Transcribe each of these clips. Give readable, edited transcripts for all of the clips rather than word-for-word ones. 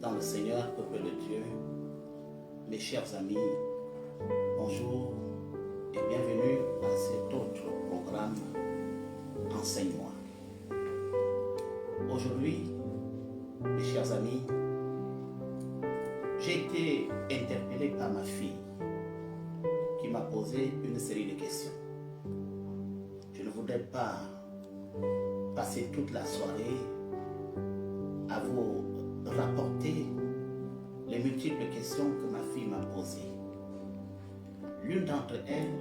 dans le Seigneur, peuple de Dieu, mes chers amis, bonjour et bienvenue à cet autre programme Enseigne-moi. Aujourd'hui, mes chers amis, j'ai été interpellé par ma fille qui m'a posé une série de questions. Je ne voudrais pas passer toute la soirée à vous rapporter les multiples questions que ma fille m'a posées. L'une d'entre elles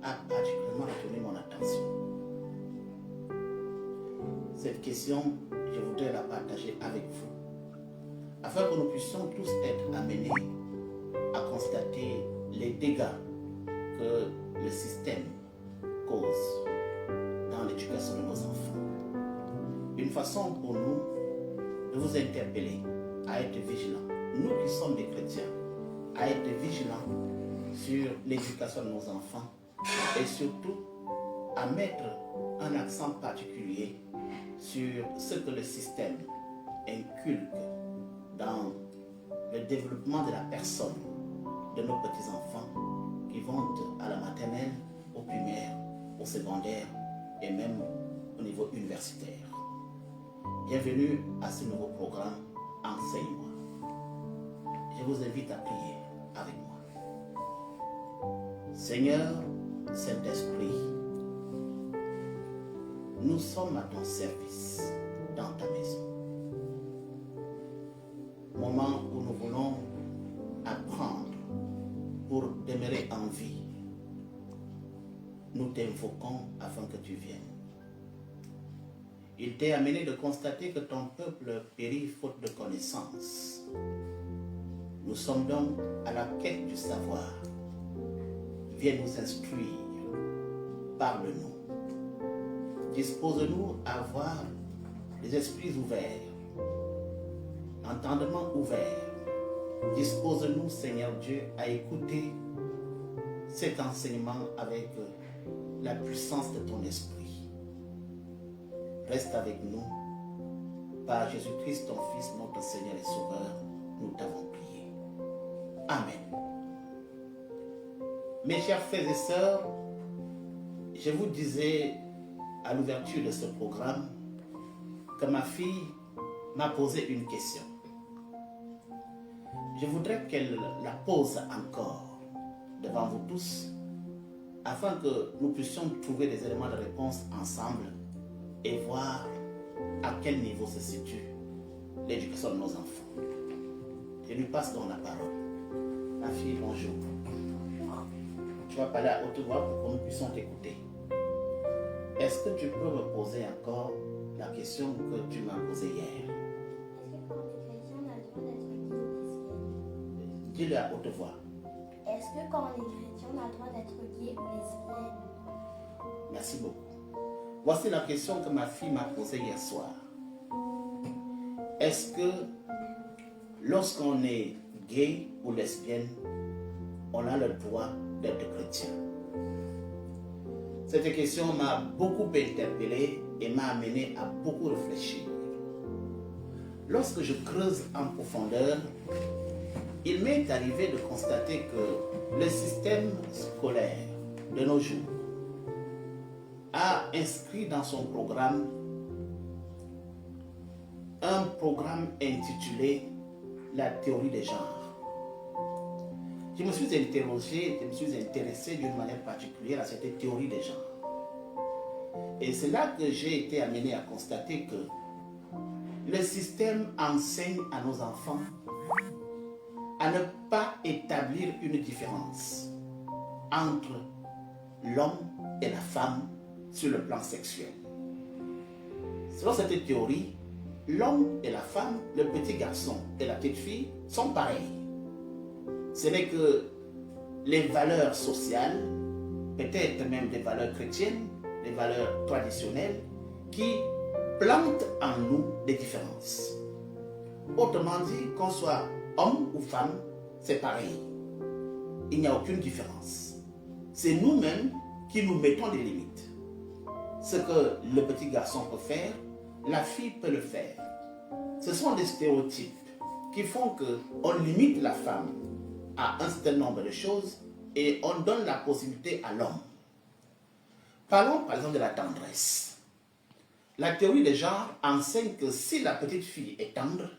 a particulièrement retenu mon attention. Cette question, je voudrais la partager avec vous, afin que nous puissions tous être amenés à constater les dégâts que le système cause dans l'éducation de nos enfants. Une façon pour nous de vous interpeller à être vigilants, nous qui sommes des chrétiens, à être vigilants sur l'éducation de nos enfants et surtout à mettre un accent particulier sur ce que le système inculque dans le développement de la personne de nos petits-enfants qui vont à la maternelle, au primaire, au secondaire et même au niveau universitaire. Bienvenue à ce nouveau programme Enseigne-moi. Je vous invite à prier avec moi. Seigneur, Saint-Esprit, nous sommes à ton service dans ta maison. Moment où nous voulons apprendre pour demeurer en vie. Nous t'invoquons afin que tu viennes. Il t'est amené de constater que ton peuple périt faute de connaissance. Nous sommes donc à la quête du savoir. Viens nous instruire. Parle-nous. Dispose-nous à avoir les esprits ouverts, l'entendement ouvert. Dispose-nous, Seigneur Dieu, à écouter cet enseignement avec la puissance de ton esprit. Reste avec nous. Par Jésus-Christ, ton Fils, notre Seigneur et Sauveur, nous t'avons prié. Amen. Mes chers frères et sœurs, je vous disais à l'ouverture de ce programme que ma fille m'a posé une question. Je voudrais qu'elle la pose encore devant vous tous afin que nous puissions trouver des éléments de réponse ensemble et voir à quel niveau se situe l'éducation de nos enfants. Je lui passe donc la parole. Ma fille, bonjour. Tu vas parler à haute voix pour que nous puissions t'écouter. Est-ce que tu peux me poser encore la question que tu m'as posée hier? Dis-le à haute voix. Est-ce que quand on est chrétien, on a le droit d'être gay ou lesbienne? Merci beaucoup. Voici la question que ma fille m'a posée hier soir. Est-ce que lorsqu'on est gay ou lesbienne, on a le droit d'être chrétien? Cette question m'a beaucoup interpellé et m'a amené à beaucoup réfléchir. Lorsque je creuse en profondeur, il m'est arrivé de constater que le système scolaire de nos jours a inscrit dans son programme un programme intitulé la théorie des genres. Je me suis interrogé, je me suis intéressé d'une manière particulière à cette théorie des genres. Et c'est là que j'ai été amené à constater que le système enseigne à nos enfants à ne pas établir une différence entre l'homme et la femme sur le plan sexuel. Selon cette théorie, l'homme et la femme, le petit garçon et la petite fille sont pareils. Ce n'est que les valeurs sociales, peut-être même des valeurs chrétiennes, des valeurs traditionnelles, qui plantent en nous des différences. Autrement dit, qu'on soit homme ou femme, c'est pareil. Il n'y a aucune différence. C'est nous-mêmes qui nous mettons des limites. Ce que le petit garçon peut faire, la fille peut le faire. Ce sont des stéréotypes qui font qu'on limite la femme à un certain nombre de choses et on donne la possibilité à l'homme. Parlons par exemple de la tendresse. La théorie des genres enseigne que si la petite fille est tendre,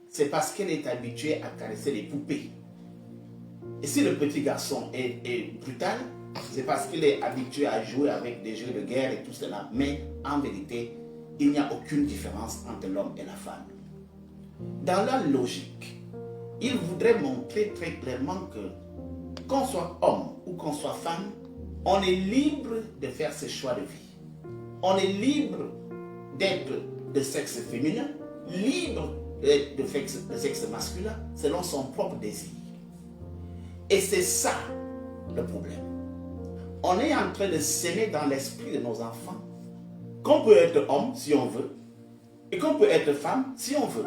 c'est parce qu'elle est habituée à caresser les poupées. Et si le petit garçon est brutal, c'est parce qu'il est habitué à jouer avec des jeux de guerre et tout cela. Mais en vérité, il n'y a aucune différence entre l'homme et la femme. Dans la logique, il voudrait montrer très clairement que qu'on soit homme ou qu'on soit femme, on est libre de faire ses choix de vie. On est libre d'être de sexe féminin, libre d'être de sexe masculin, selon son propre désir. Et c'est ça le problème. On est en train de s'aimer dans l'esprit de nos enfants qu'on peut être homme si on veut et qu'on peut être femme si on veut.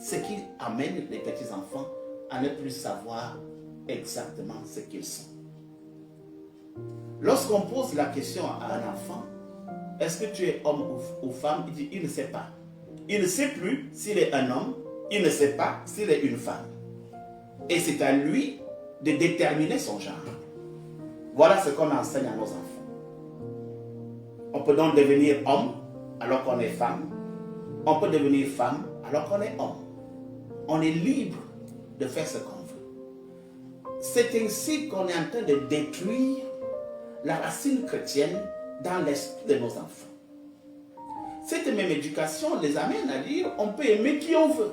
Ce qui amène les petits-enfants à ne plus savoir exactement ce qu'ils sont. Lorsqu'on pose la question à un enfant, est-ce que tu es homme ou femme? Il dit, il ne sait pas. Il ne sait plus s'il est un homme, il ne sait pas s'il est une femme. Et c'est à lui de déterminer son genre. Voilà ce qu'on enseigne à nos enfants. On peut donc devenir homme alors qu'on est femme. On peut devenir femme alors qu'on est homme. On est libre de faire ce qu'on veut. C'est ainsi qu'on est en train de détruire la racine chrétienne dans l'esprit de nos enfants. Cette même éducation les amène à dire on peut aimer qui on veut.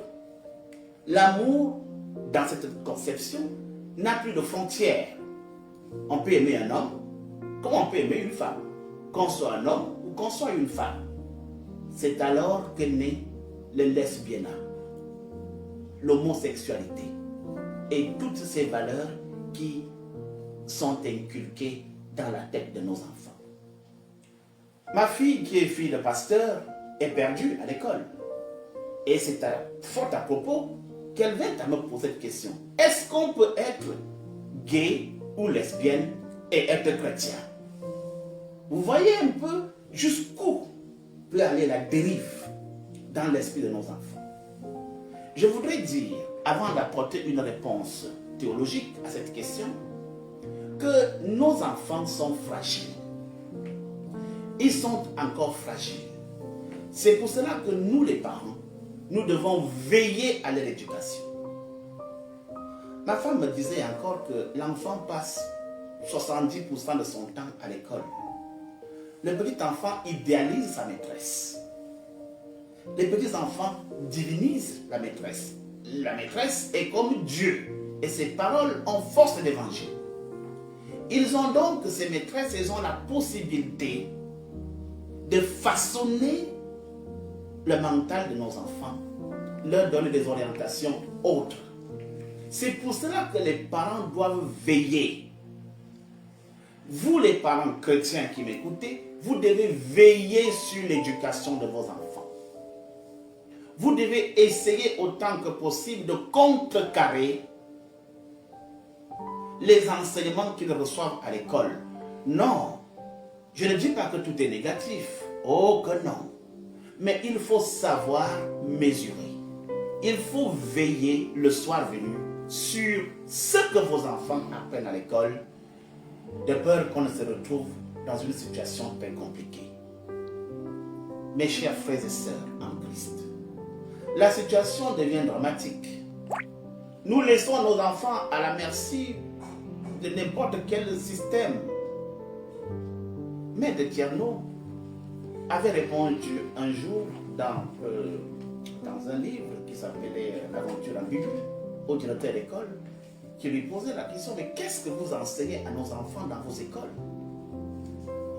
L'amour, dans cette conception, n'a plus de frontières. On peut aimer un homme comme on peut aimer une femme, qu'on soit un homme ou qu'on soit une femme. C'est alors que naît le lesbianat, l'homosexualité et toutes ces valeurs qui sont inculquées dans la tête de nos enfants. Ma fille, qui est fille de pasteur, est perdue à l'école. Et c'est fort à propos qu'elle vient à me poser cette question. Est-ce qu'on peut être gay ou lesbienne et être chrétien? Vous voyez un peu jusqu'où peut aller la dérive dans l'esprit de nos enfants. Je voudrais dire, avant d'apporter une réponse théologique à cette question, que nos enfants sont fragiles. Ils sont encore fragiles. C'est pour cela que nous, les parents, nous devons veiller à leur éducation. Ma femme me disait encore que l'enfant passe 70% de son temps à l'école. Le petit enfant idéalise sa maîtresse. Les petits enfants divinisent la maîtresse. La maîtresse est comme Dieu et ses paroles ont force d'évangile. Ils ont donc, ces maîtresses, ils ont la possibilité de façonner le mental de nos enfants, leur donner des orientations autres. C'est pour cela que les parents doivent veiller. Vous, les parents chrétiens qui m'écoutez, vous devez veiller sur l'éducation de vos enfants. Vous devez essayer autant que possible de contrecarrer les enseignements qu'ils reçoivent à l'école. Non, je ne dis pas que tout est négatif. Oh que non. Mais il faut savoir mesurer. Il faut veiller le soir venu sur ce que vos enfants apprennent à l'école, de peur qu'on ne se retrouve dans une situation très compliquée. Mes chers frères et sœurs en Christ, la situation devient dramatique. Nous laissons nos enfants à la merci de n'importe quel système. Maître Tierno avait répondu un jour dans un livre qui s'appelait L'aventure en Bible au directeur d'école, qui lui posait la question, mais qu'est-ce que vous enseignez à nos enfants dans vos écoles?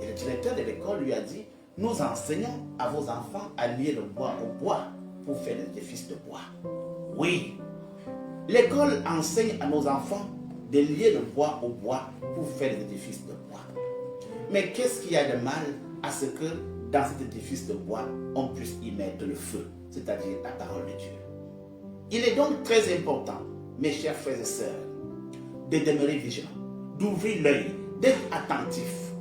Et le directeur de l'école lui a dit, nous enseignons à vos enfants à lier le bois au bois pour faire des édifices de bois. Oui, l'école enseigne à nos enfants de lier le bois au bois pour faire des édifices de bois. Mais qu'est-ce qu'il y a de mal à ce que dans cet édifice de bois, on puisse y mettre le feu, c'est-à-dire la parole de Dieu? Il est donc très important, mes chers frères et sœurs, de demeurer vigilants, d'ouvrir l'œil, d'être attentifs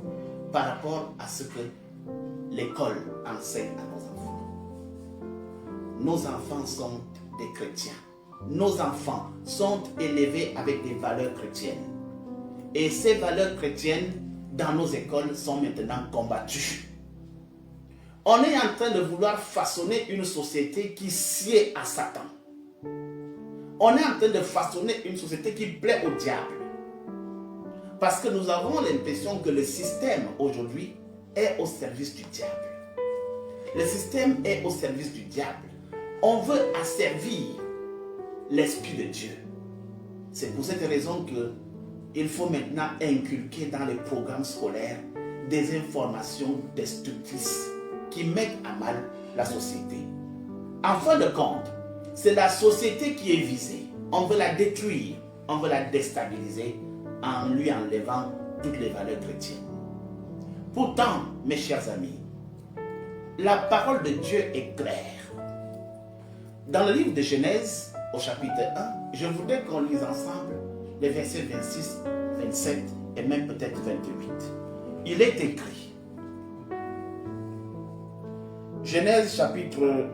par rapport à ce que l'école enseigne à nos enfants. nos enfants sont des chrétiens. Nos enfants sont élevés avec des valeurs chrétiennes. Et ces valeurs chrétiennes, dans nos écoles, sont maintenant combattues. On est en train de vouloir façonner une société qui sied à Satan. On est en train de façonner une société qui plaît au diable. Parce que nous avons l'impression que le système aujourd'hui est au service du diable. Le système est au service du diable. On veut asservir l'Esprit de Dieu. C'est pour cette raison qu'il faut maintenant inculquer dans les programmes scolaires des informations destructrices qui mettent à mal la société. En fin de compte, c'est la société qui est visée. On veut la détruire, on veut la déstabiliser en lui enlevant toutes les valeurs chrétiennes. Pourtant, mes chers amis, la parole de Dieu est claire. Dans le livre de Genèse, au chapitre 1, je voudrais qu'on lise ensemble les versets 26, 27 et même peut-être 28. Il est écrit, Genèse chapitre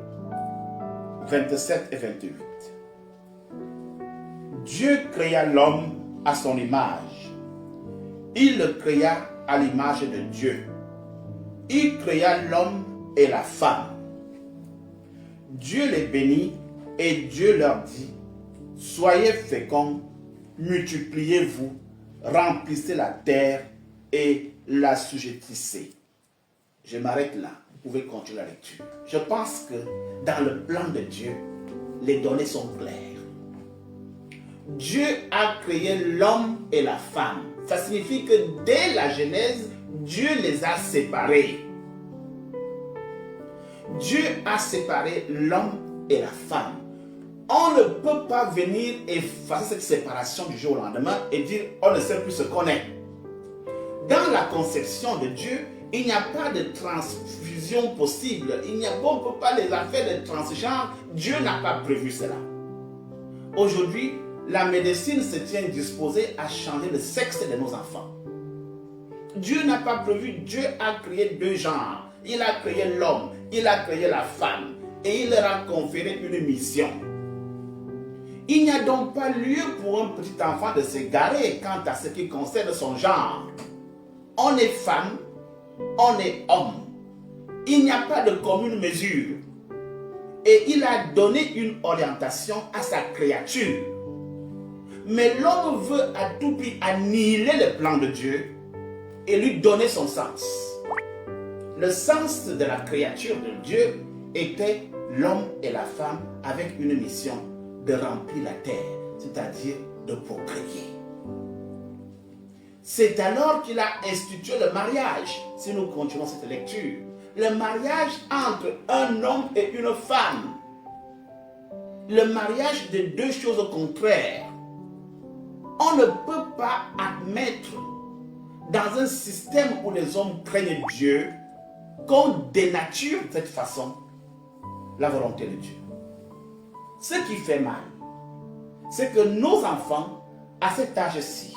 27 et 28. Dieu créa l'homme à son image. Il le créa à l'image de Dieu. Il créa l'homme et la femme. Dieu les bénit et Dieu leur dit, soyez féconds, multipliez-vous, remplissez la terre et l'assujettissez. Je m'arrête là. Vous pouvez continuer la lecture. Je pense que dans le plan de Dieu, les données sont claires. Dieu a créé l'homme et la femme. Ça signifie que dès la Genèse, Dieu les a séparés. Dieu a séparé l'homme et la femme. On ne peut pas venir effacer cette séparation du jour au lendemain et dire on ne sait plus ce qu'on est. Dans la conception de Dieu, il n'y a pas de transfusion possible. On ne peut pas les affaires de transgenre. Dieu n'a pas prévu cela. Aujourd'hui, la médecine se tient disposée à changer le sexe de nos enfants. Dieu n'a pas prévu. Dieu a créé deux genres. Il a créé l'homme, il a créé la femme et il leur a conféré une mission. Il n'y a donc pas lieu pour un petit enfant de s'égarer quant à ce qui concerne son genre. On est femme, on est homme. Il n'y a pas de commune mesure. Et il a donné une orientation à sa créature. Mais l'homme veut à tout prix annihiler le plan de Dieu et lui donner son sens. Le sens de la créature de Dieu était l'homme et la femme avec une mission de remplir la terre, c'est-à-dire de procréer. C'est alors qu'il a institué le mariage, si nous continuons cette lecture. Le mariage entre un homme et une femme. Le mariage de deux choses contraires. On ne peut pas admettre dans un système où les hommes craignent Dieu qu'on dénature de cette façon la volonté de Dieu. Ce qui fait mal, c'est que nos enfants, à cet âge-ci,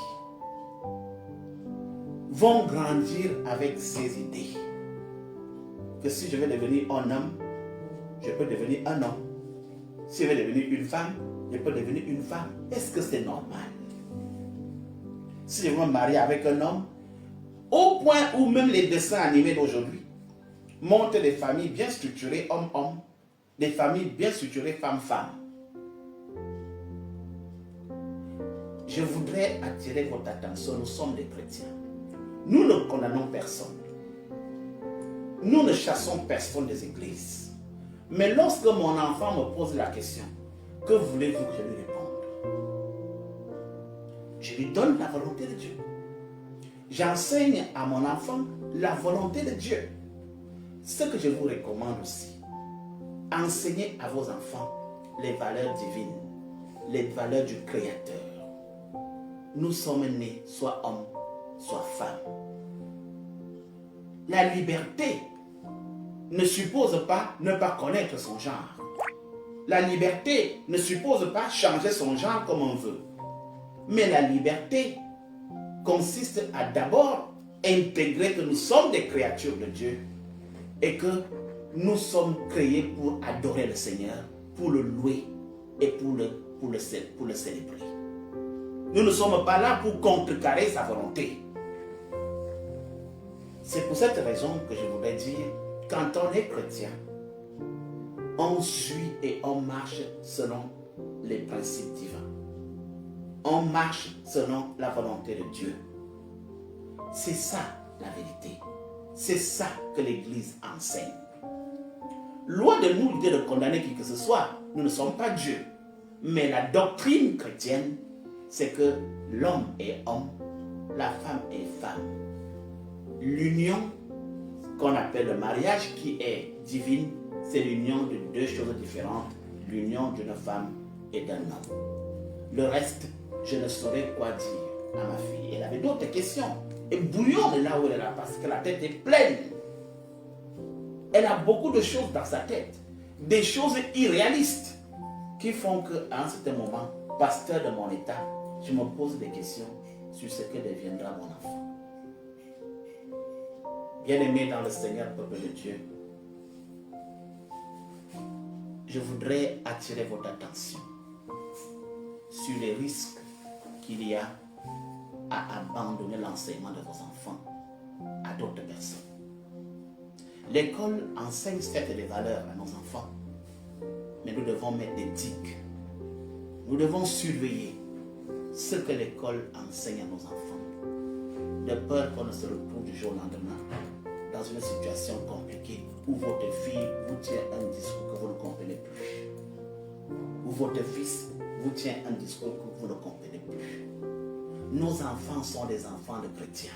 vont grandir avec ces idées. Que si je veux devenir un homme, je peux devenir un homme. Si je veux devenir une femme, je peux devenir une femme. Est-ce que c'est normal? Si je veux me marier avec un homme, au point où même les dessins animés d'aujourd'hui montrent des familles bien structurées, homme-homme, des familles bien structurées, femme-femme. Je voudrais attirer votre attention, nous sommes des chrétiens. Nous ne condamnons personne. Nous ne chassons personne des églises. Mais lorsque mon enfant me pose la question, que voulez-vous que je lui réponde? Je lui donne la volonté de Dieu. J'enseigne à mon enfant la volonté de Dieu. Ce que je vous recommande aussi, enseignez à vos enfants les valeurs divines, les valeurs du Créateur. Nous sommes nés soit homme, soit femme. La liberté ne suppose pas ne pas connaître son genre. La liberté ne suppose pas changer son genre comme on veut. Mais la liberté consiste à d'abord intégrer que nous sommes des créatures de Dieu et que nous sommes créés pour adorer le Seigneur, pour le louer et pour le célébrer. Nous ne sommes pas là pour contrecarrer sa volonté. C'est pour cette raison que je voudrais dire, quand on est chrétien, on suit et on marche selon les principes divins. On marche selon la volonté de Dieu. C'est ça la vérité. C'est ça que l'Église enseigne. Loin de nous l'idée de condamner qui que ce soit, nous ne sommes pas Dieu. Mais la doctrine chrétienne, c'est que l'homme est homme, la femme est femme. L'union qu'on appelle le mariage qui est divine, c'est l'union de deux choses différentes, l'union d'une femme et d'un homme. Le reste, je ne saurais quoi dire à ma fille. Elle avait d'autres questions. Et bouillon de là où elle est là, parce que la tête est pleine. Elle a beaucoup de choses dans sa tête, des choses irréalistes, qui font qu'à un certain moment, pasteur de mon état, je me pose des questions sur ce que deviendra mon enfant. Bien-aimé dans le Seigneur, peuple de Dieu, je voudrais attirer votre attention sur les risques qu'il y a à abandonner l'enseignement de vos enfants à d'autres personnes. L'école enseigne certes des valeurs à nos enfants, mais nous devons mettre des digues. Nous devons surveiller ce que l'école enseigne à nos enfants, de peur qu'on ne se retrouve du jour au lendemain dans une situation compliquée où votre fille vous tient un discours que vous ne comprenez plus, où votre fils vous tient un discours que vous ne comprenez plus. Nos enfants sont des enfants de chrétiens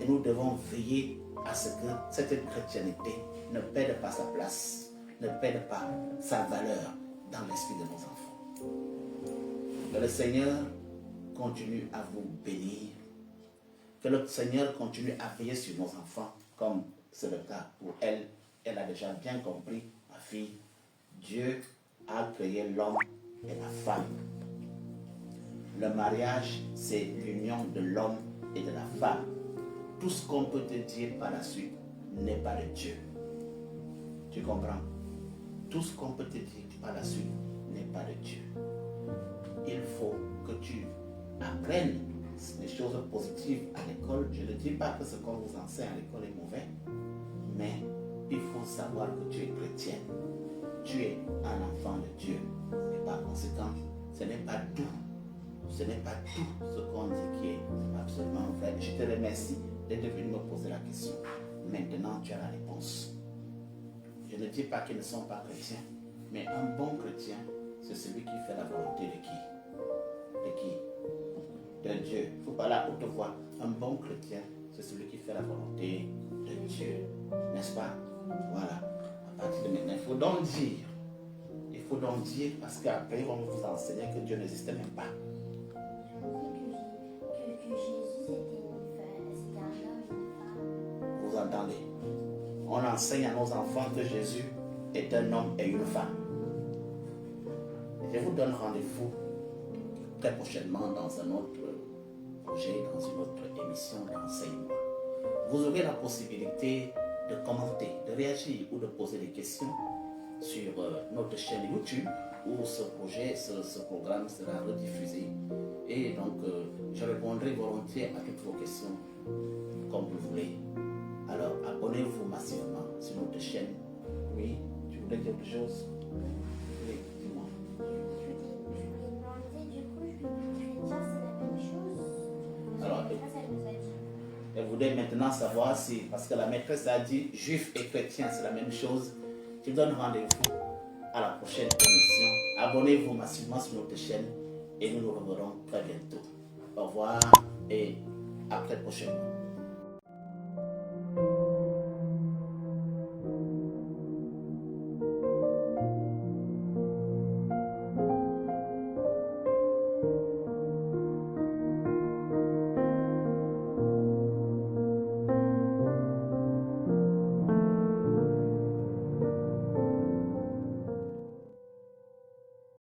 et nous devons veiller à ce que cette chrétienté ne perde pas sa place, ne perde pas sa valeur dans l'esprit de nos enfants. Que le Seigneur continue à vous bénir. Que le Seigneur continue à veiller sur nos enfants, comme c'est le cas pour elle. Elle a déjà bien compris, ma fille. Dieu a créé l'homme et la femme. Le mariage, c'est l'union de l'homme et de la femme. Tout ce qu'on peut te dire par la suite n'est pas de Dieu. Tu comprends? Tout ce qu'on peut te dire par la suite n'est pas de Dieu. Il faut que tu apprennes les choses positives à l'école. Je ne dis pas que ce qu'on vous enseigne à l'école est mauvais, mais il faut savoir que tu es chrétienne. Tu es un enfant de Dieu. Et par conséquent, ce n'est pas tout. Ce n'est pas tout ce qu'on dit qui est absolument vrai. Je te remercie d'être venu me poser la question. Maintenant, tu as la réponse. Je ne dis pas qu'ils ne sont pas chrétiens, mais un bon chrétien, c'est celui qui fait la volonté de qui? De qui? De Dieu. Il faut parler à haute voix. Un bon chrétien, c'est celui qui fait la volonté de Dieu. N'est-ce pas? Voilà. À partir de maintenant, il faut donc dire. Il faut donc dire, parce qu'après, on va vous enseigner que Dieu n'existe même pas. Que Jésus c'était un homme et une femme. Vous entendez? On enseigne à nos enfants que Jésus est un homme et une femme. Je vous donne rendez-vous très prochainement dans un autre projet, dans une autre émission d'enseignement. Vous aurez la possibilité de commenter, de réagir ou de poser des questions sur notre chaîne YouTube où ce projet, ce programme sera rediffusé. Et donc, je répondrai volontiers à toutes vos questions comme vous voulez. Alors, abonnez-vous massivement sur notre chaîne. Oui, tu voulais dire quelque chose? Oui, dis-moi. Je lui ai demandé, du coup, chrétien, c'est la même chose. Alors, La maîtresse, elle nous a dit. elle voulait maintenant savoir si, parce que la maîtresse a dit juif et chrétien, c'est la même chose. Je vous donne rendez-vous à la prochaine émission. Abonnez-vous massivement sur notre chaîne et nous nous reverrons très bientôt. Au revoir et à très prochainement.